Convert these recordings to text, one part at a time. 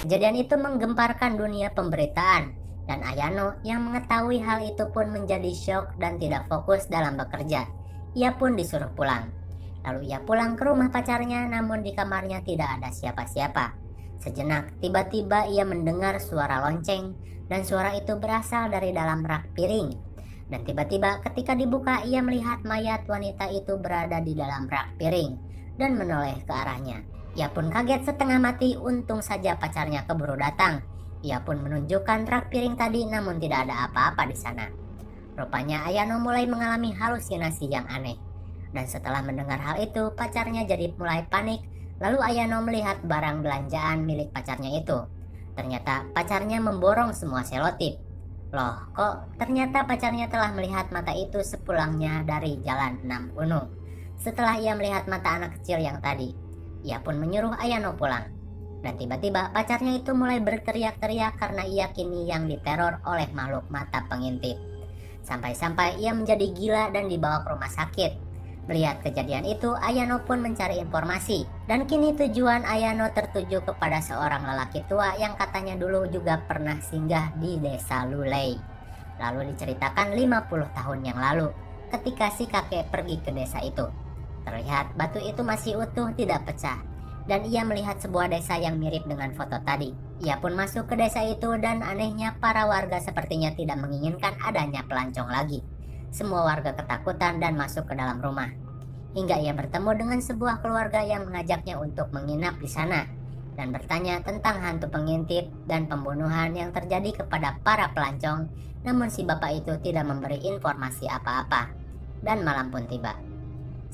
Kejadian itu menggemparkan dunia pemberitaan, dan Ayano yang mengetahui hal itu pun menjadi syok dan tidak fokus dalam bekerja. Ia pun disuruh pulang. Lalu ia pulang ke rumah pacarnya, namun di kamarnya tidak ada siapa-siapa. Sejenak, tiba-tiba ia mendengar suara lonceng, dan suara itu berasal dari dalam rak piring. Dan tiba-tiba ketika dibuka, ia melihat mayat wanita itu berada di dalam rak piring dan menoleh ke arahnya. Ia pun kaget setengah mati, untung saja pacarnya keburu datang. Ia pun menunjukkan rak piring tadi, namun tidak ada apa-apa di sana. Rupanya Ayano mulai mengalami halusinasi yang aneh. Dan setelah mendengar hal itu, pacarnya jadi mulai panik. Lalu Ayano melihat barang belanjaan milik pacarnya itu. Ternyata pacarnya memborong semua selotip. Loh, kok ternyata pacarnya telah melihat mata itu sepulangnya dari Jalan 6 Gunung. Setelah ia melihat mata anak kecil yang tadi, ia pun menyuruh Ayano pulang. Dan tiba-tiba pacarnya itu mulai berteriak-teriak karena ia kini yang diteror oleh makhluk mata pengintip. Sampai-sampai ia menjadi gila dan dibawa ke rumah sakit. Melihat kejadian itu, Ayano pun mencari informasi. Dan kini tujuan Ayano tertuju kepada seorang lelaki tua yang katanya dulu juga pernah singgah di desa Lulei. Lalu diceritakan 50 tahun yang lalu, ketika si kakek pergi ke desa itu. Terlihat batu itu masih utuh, tidak pecah. Dan ia melihat sebuah desa yang mirip dengan foto tadi. Ia pun masuk ke desa itu dan anehnya para warga sepertinya tidak menginginkan adanya pelancong lagi. Semua warga ketakutan dan masuk ke dalam rumah. Hingga ia bertemu dengan sebuah keluarga yang mengajaknya untuk menginap di sana. Dan bertanya tentang hantu pengintip dan pembunuhan yang terjadi kepada para pelancong. Namun si bapak itu tidak memberi informasi apa-apa. Dan malam pun tiba.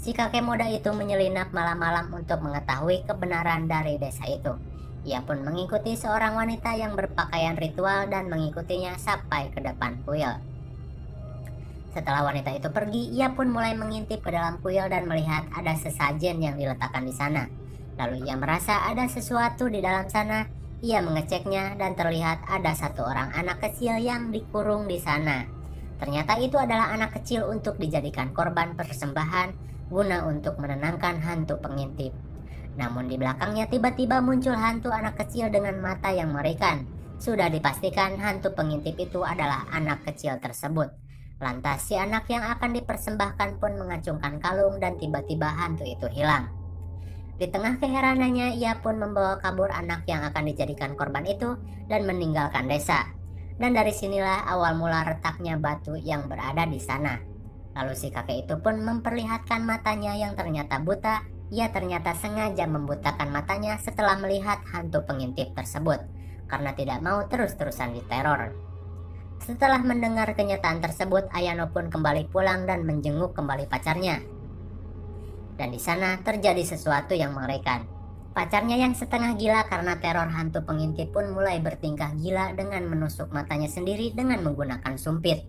Si kakek muda itu menyelinap malam-malam untuk mengetahui kebenaran dari desa itu. Ia pun mengikuti seorang wanita yang berpakaian ritual dan mengikutinya sampai ke depan kuil. Setelah wanita itu pergi, ia pun mulai mengintip ke dalam kuil dan melihat ada sesajen yang diletakkan di sana. Lalu ia merasa ada sesuatu di dalam sana. Ia mengeceknya dan terlihat ada satu orang anak kecil yang dikurung di sana. Ternyata itu adalah anak kecil untuk dijadikan korban persembahan guna untuk menenangkan hantu pengintip. Namun di belakangnya tiba-tiba muncul hantu anak kecil dengan mata yang mengerikan. Sudah dipastikan hantu pengintip itu adalah anak kecil tersebut. Lantas si anak yang akan dipersembahkan pun mengacungkan kalung dan tiba-tiba hantu itu hilang. Di tengah keheranannya, ia pun membawa kabur anak yang akan dijadikan korban itu dan meninggalkan desa. Dan dari sinilah awal mula retaknya batu yang berada di sana. Lalu si kakek itu pun memperlihatkan matanya yang ternyata buta. Ia ternyata sengaja membutakan matanya setelah melihat hantu pengintip tersebut, karena tidak mau terus-terusan diteror. Setelah mendengar kenyataan tersebut, Ayano pun kembali pulang dan menjenguk kembali pacarnya. Dan di sana terjadi sesuatu yang mengerikan. Pacarnya yang setengah gila karena teror hantu pengintip pun mulai bertingkah gila dengan menusuk matanya sendiri dengan menggunakan sumpit.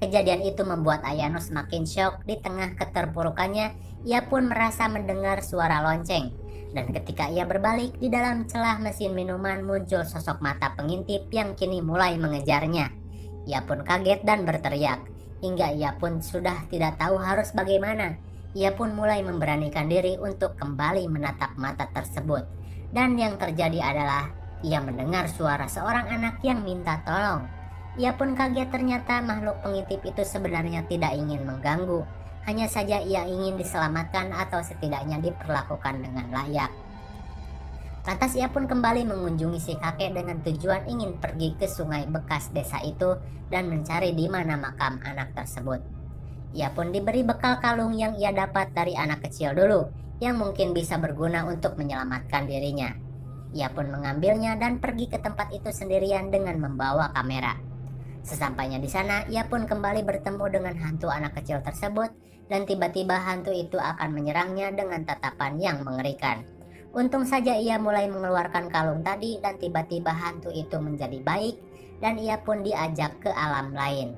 Kejadian itu membuat Ayano semakin syok. Di tengah keterpurukannya, ia pun merasa mendengar suara lonceng. Dan ketika ia berbalik, di dalam celah mesin minuman muncul sosok mata pengintip yang kini mulai mengejarnya. Ia pun kaget dan berteriak, hingga ia pun sudah tidak tahu harus bagaimana. Ia pun mulai memberanikan diri untuk kembali menatap mata tersebut. Dan yang terjadi adalah ia mendengar suara seorang anak yang minta tolong. Ia pun kaget, ternyata makhluk pengintip itu sebenarnya tidak ingin mengganggu. Hanya saja ia ingin diselamatkan atau setidaknya diperlakukan dengan layak. Lantas ia pun kembali mengunjungi si kakek dengan tujuan ingin pergi ke sungai bekas desa itu dan mencari di mana makam anak tersebut. Ia pun diberi bekal kalung yang ia dapat dari anak kecil dulu, yang mungkin bisa berguna untuk menyelamatkan dirinya. Ia pun mengambilnya dan pergi ke tempat itu sendirian dengan membawa kamera. Sesampainya di sana, ia pun kembali bertemu dengan hantu anak kecil tersebut dan tiba-tiba hantu itu akan menyerangnya dengan tatapan yang mengerikan. Untung saja ia mulai mengeluarkan kalung tadi dan tiba-tiba hantu itu menjadi baik dan ia pun diajak ke alam lain.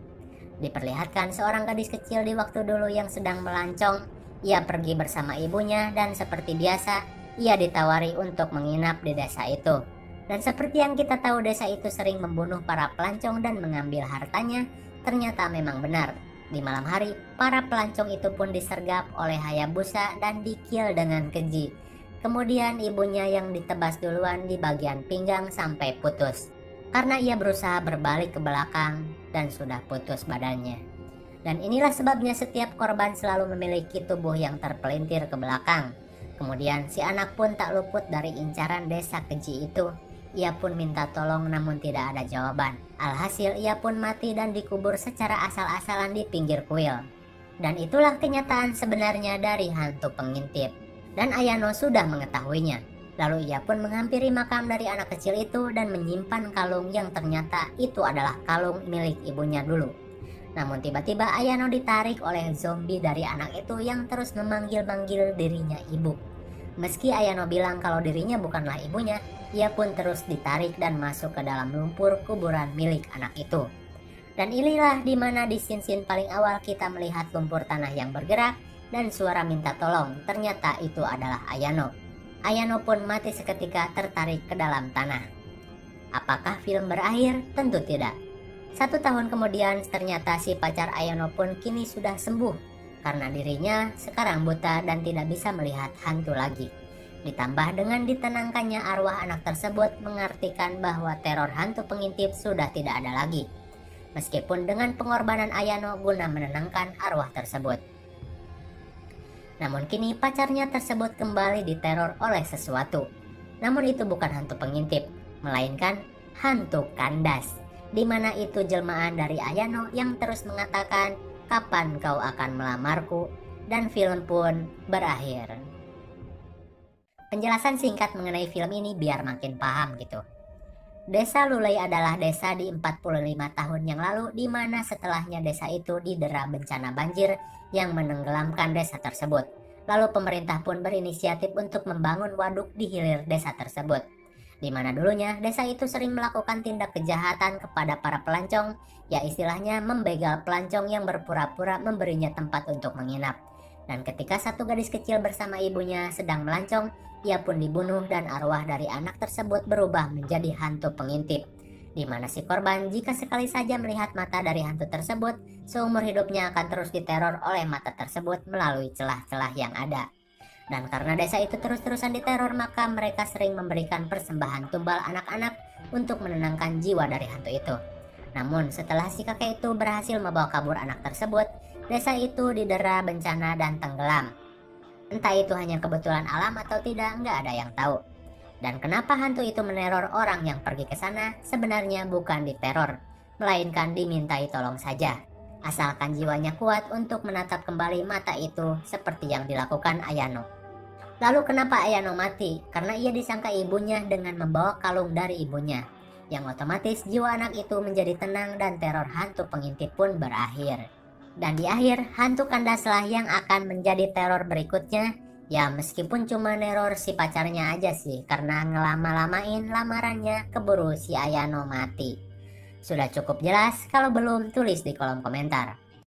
Diperlihatkan seorang gadis kecil di waktu dulu yang sedang melancong. Ia pergi bersama ibunya dan seperti biasa, ia ditawari untuk menginap di desa itu. Dan seperti yang kita tahu, desa itu sering membunuh para pelancong dan mengambil hartanya. Ternyata memang benar. Di malam hari, para pelancong itu pun disergap oleh Hayabusa dan dikill dengan keji. Kemudian ibunya yang ditebas duluan di bagian pinggang sampai putus, karena ia berusaha berbalik ke belakang dan sudah putus badannya. Dan inilah sebabnya setiap korban selalu memiliki tubuh yang terpelintir ke belakang. Kemudian si anak pun tak luput dari incaran desa keji itu. Ia pun minta tolong namun tidak ada jawaban. Alhasil ia pun mati dan dikubur secara asal-asalan di pinggir kuil. Dan itulah kenyataan sebenarnya dari hantu pengintip. Dan Ayano sudah mengetahuinya. Lalu ia pun menghampiri makam dari anak kecil itu dan menyimpan kalung yang ternyata itu adalah kalung milik ibunya dulu. Namun tiba-tiba Ayano ditarik oleh zombie dari anak itu yang terus memanggil-manggil dirinya ibu. Meski Ayano bilang kalau dirinya bukanlah ibunya, ia pun terus ditarik dan masuk ke dalam lumpur kuburan milik anak itu. Dan inilah dimana di scene paling awal kita melihat lumpur tanah yang bergerak dan suara minta tolong. Ternyata itu adalah Ayano. Ayano pun mati seketika tertarik ke dalam tanah. Apakah film berakhir? Tentu tidak. 1 tahun kemudian ternyata si pacar Ayano pun kini sudah sembuh karena dirinya sekarang buta dan tidak bisa melihat hantu lagi. Ditambah dengan ditenangkannya arwah anak tersebut mengartikan bahwa teror hantu pengintip sudah tidak ada lagi. Meskipun dengan pengorbanan Ayano guna menenangkan arwah tersebut. Namun kini pacarnya tersebut kembali diteror oleh sesuatu. Namun itu bukan hantu pengintip, melainkan hantu kandas. Di mana itu jelmaan dari Ayano yang terus mengatakan, "Kapan kau akan melamarku?" Dan film pun berakhir. Penjelasan singkat mengenai film ini biar makin paham gitu. Desa Lulei adalah desa di 45 tahun yang lalu di mana setelahnya desa itu didera bencana banjir yang menenggelamkan desa tersebut. Lalu pemerintah pun berinisiatif untuk membangun waduk di hilir desa tersebut. Di mana dulunya desa itu sering melakukan tindak kejahatan kepada para pelancong, ya istilahnya membegal pelancong yang berpura-pura memberinya tempat untuk menginap. Dan ketika satu gadis kecil bersama ibunya sedang melancong, ia pun dibunuh dan arwah dari anak tersebut berubah menjadi hantu pengintip. Di mana si korban jika sekali saja melihat mata dari hantu tersebut, seumur hidupnya akan terus diteror oleh mata tersebut melalui celah-celah yang ada. Dan karena desa itu terus-terusan diteror, maka mereka sering memberikan persembahan tumbal anak-anak untuk menenangkan jiwa dari hantu itu. Namun setelah si kakek itu berhasil membawa kabur anak tersebut, desa itu didera bencana dan tenggelam. Entah itu hanya kebetulan alam atau tidak, nggak ada yang tahu. Dan kenapa hantu itu meneror orang yang pergi ke sana? Sebenarnya bukan diteror, melainkan dimintai tolong saja. Asalkan jiwanya kuat untuk menatap kembali mata itu seperti yang dilakukan Ayano. Lalu kenapa Ayano mati? Karena ia disangka ibunya dengan membawa kalung dari ibunya. Yang otomatis jiwa anak itu menjadi tenang dan teror hantu pengintip pun berakhir. Dan di akhir, hantu kandaslah yang akan menjadi teror berikutnya. Ya meskipun cuma neror si pacarnya aja sih, karena ngelama-lamain lamarannya keburu si Ayano mati. Sudah cukup jelas? Kalau belum, tulis di kolom komentar.